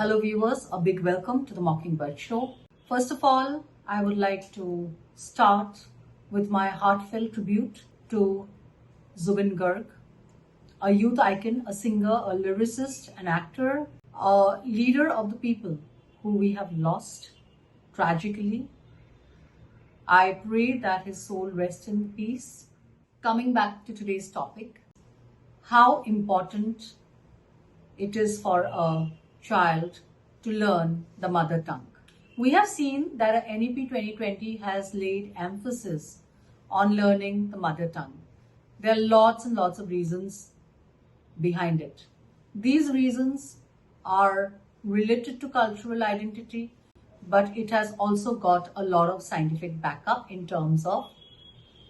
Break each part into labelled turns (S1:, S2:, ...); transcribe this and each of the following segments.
S1: Hello viewers, a big welcome to the Mockingbird Show. First of all, I would like to start with my heartfelt tribute to Zubeen Garg, a youth icon, a singer, a lyricist, an actor, a leader of the people who we have lost tragically. I pray that his soul rest in peace. Coming back to today's topic, how important it is for a child to learn the mother tongue. We have seen that NEP 2020 has laid emphasis on learning the mother tongue. There are lots and lots of reasons behind it. These reasons are related to cultural identity, but it has also got a lot of scientific backup in terms of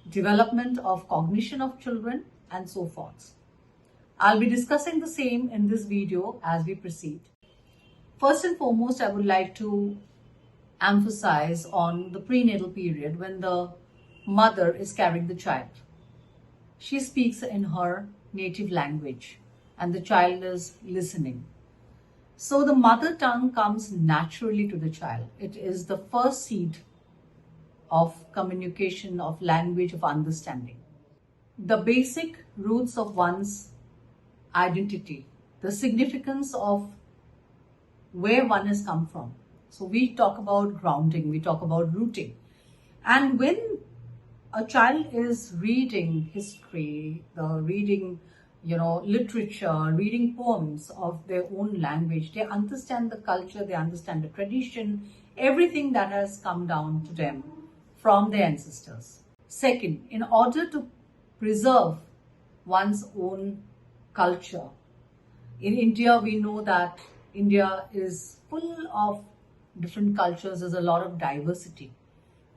S1: development of cognition of children and so forth. I'll be discussing the same in this video as we proceed. First and foremost, I would like to emphasize on the prenatal period when the mother is carrying the child. She speaks in her native language and the child is listening. So the mother tongue comes naturally to the child. It is the first seed of communication, of language, of understanding. The basic roots of one's identity, the significance of where one has come from. So we talk about grounding, we talk about rooting. And when a child is reading history, reading literature, reading poems of their own language, they understand the culture, they understand the tradition, everything that has come down to them from their ancestors. Second, in order to preserve one's own culture, in India, we know that India is full of different cultures. There's a lot of diversity.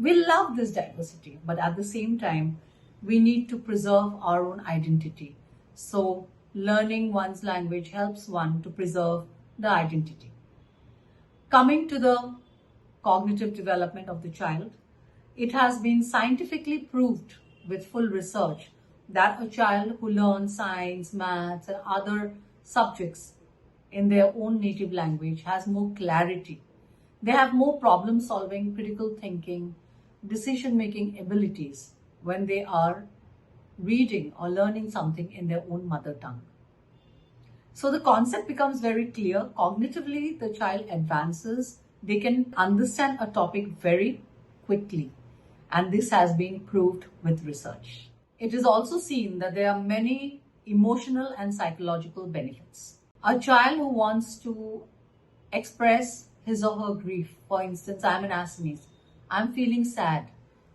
S1: We love this diversity, but at the same time, we need to preserve our own identity. So learning one's language helps one to preserve the identity. Coming to the cognitive development of the child, it has been scientifically proved with full research that a child who learns science, maths, and other subjects in their own native language has more clarity. They have more problem solving, critical thinking, decision making abilities when they are reading or learning something in their own mother tongue. So the concept becomes very clear. Cognitively, the child advances. They can understand a topic very quickly. And this has been proved with research. It is also seen that there are many emotional and psychological benefits. A child who wants to express his or her grief, for instance, I'm an Assamese, I'm feeling sad.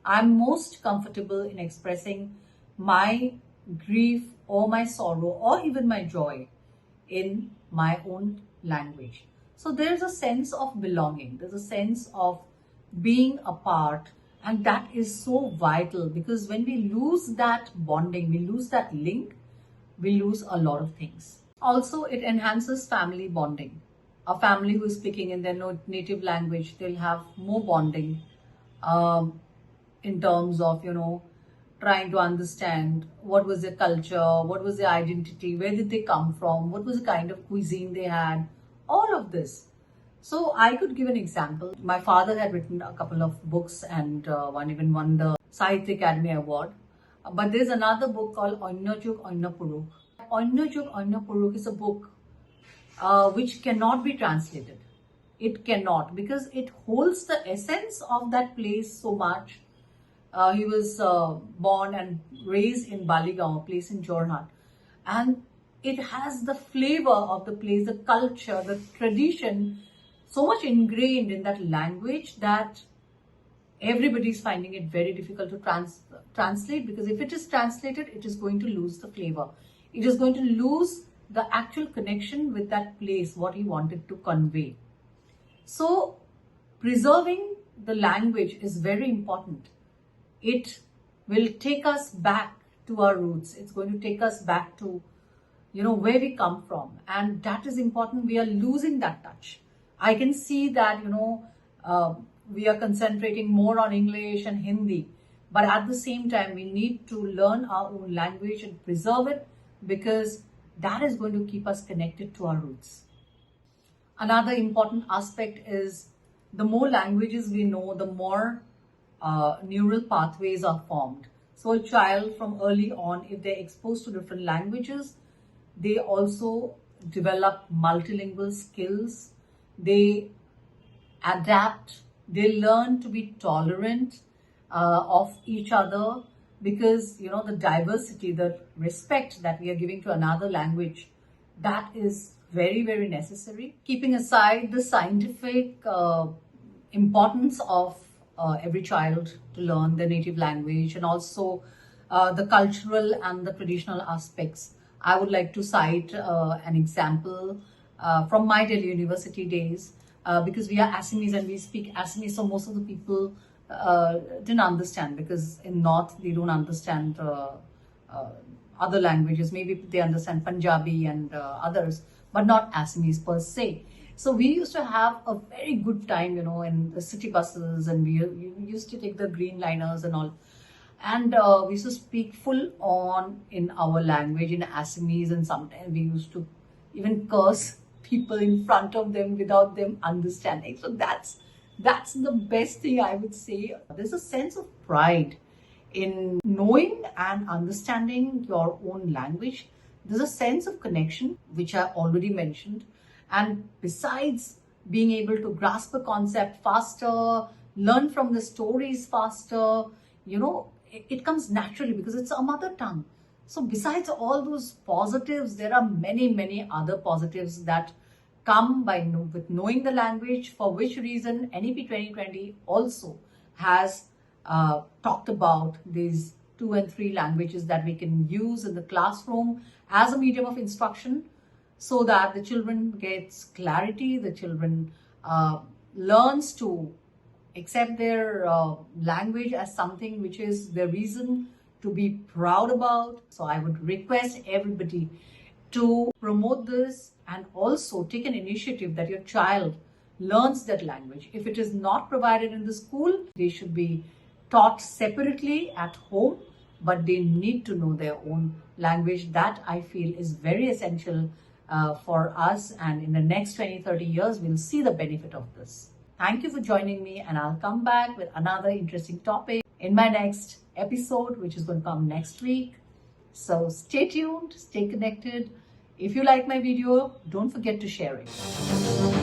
S1: I'm most comfortable in expressing my grief or my sorrow or even my joy in my own language. So there's a sense of belonging, there's a sense of being a part, and that is so vital because when we lose that bonding, we lose that link, we lose a lot of things. Also, it enhances family bonding. A family who is speaking in their native language, they'll have more bonding in terms of, trying to understand what was their culture, what was their identity, where did they come from, what was the kind of cuisine they had, all of this. So I could give an example. My father had written a couple of books and one even won the Sahitya Academy Award. But there's another book called Onnajug Onnapuruk. Onnajug Onnapuruk is a book which cannot be translated. It cannot because it holds the essence of that place so much. He was born and raised in Baligaon, a place in Jorhat. And it has the flavor of the place, the culture, the tradition, so much ingrained in that language that everybody is finding it very difficult to translate because if it is translated, it is going to lose the flavor. It is going to lose the actual connection with that place, what he wanted to convey. So preserving the language is very important. It will take us back to our roots. It's going to take us back to, where we come from. And that is important. We are losing that touch. I can see that, we are concentrating more on English and Hindi. But at the same time, we need to learn our own language and preserve it because that is going to keep us connected to our roots. Another important aspect is the more languages we know, the more neural pathways are formed. So a child from early on, if they're exposed to different languages, they also develop multilingual skills. They adapt. They learn to be tolerant of each other, because the diversity, the respect that we are giving to another language, that is very, very necessary. Keeping aside the scientific importance of every child to learn their native language, and also the cultural and the traditional aspects, I would like to cite an example from my Delhi University days, because we are Assamese and we speak Assamese, so most of the people didn't understand, because in North they don't understand other languages. Maybe they understand Punjabi and others, but not Assamese per se. So we used to have a very good time, in the city buses, and we used to take the green liners and all. And we used to speak full on in our language, in Assamese, and sometimes we used to even curse people in front of them without them understanding. So that's the best thing I would say. There's a sense of pride in knowing and understanding your own language. There's a sense of connection, which I already mentioned. And besides being able to grasp a concept faster, learn from the stories faster, it comes naturally because it's our mother tongue. So besides all those positives, there are many, many other positives that come with knowing the language, for which reason NEP 2020 also has talked about these 2 and 3 languages that we can use in the classroom as a medium of instruction, so that the children gets clarity, the children learns to accept their language as something which is their reason to be proud about. So I would request everybody to promote this, and also take an initiative that your child learns that language. If it is not provided in the school, they should be taught separately at home, but they need to know their own language. That I feel is very essential for us, and in the next 20-30 years we'll see the benefit of this. Thank you for joining me, and I'll come back with another interesting topic in my next episode, which is going to come next week. So stay tuned, stay connected. If you like my video, don't forget to share it.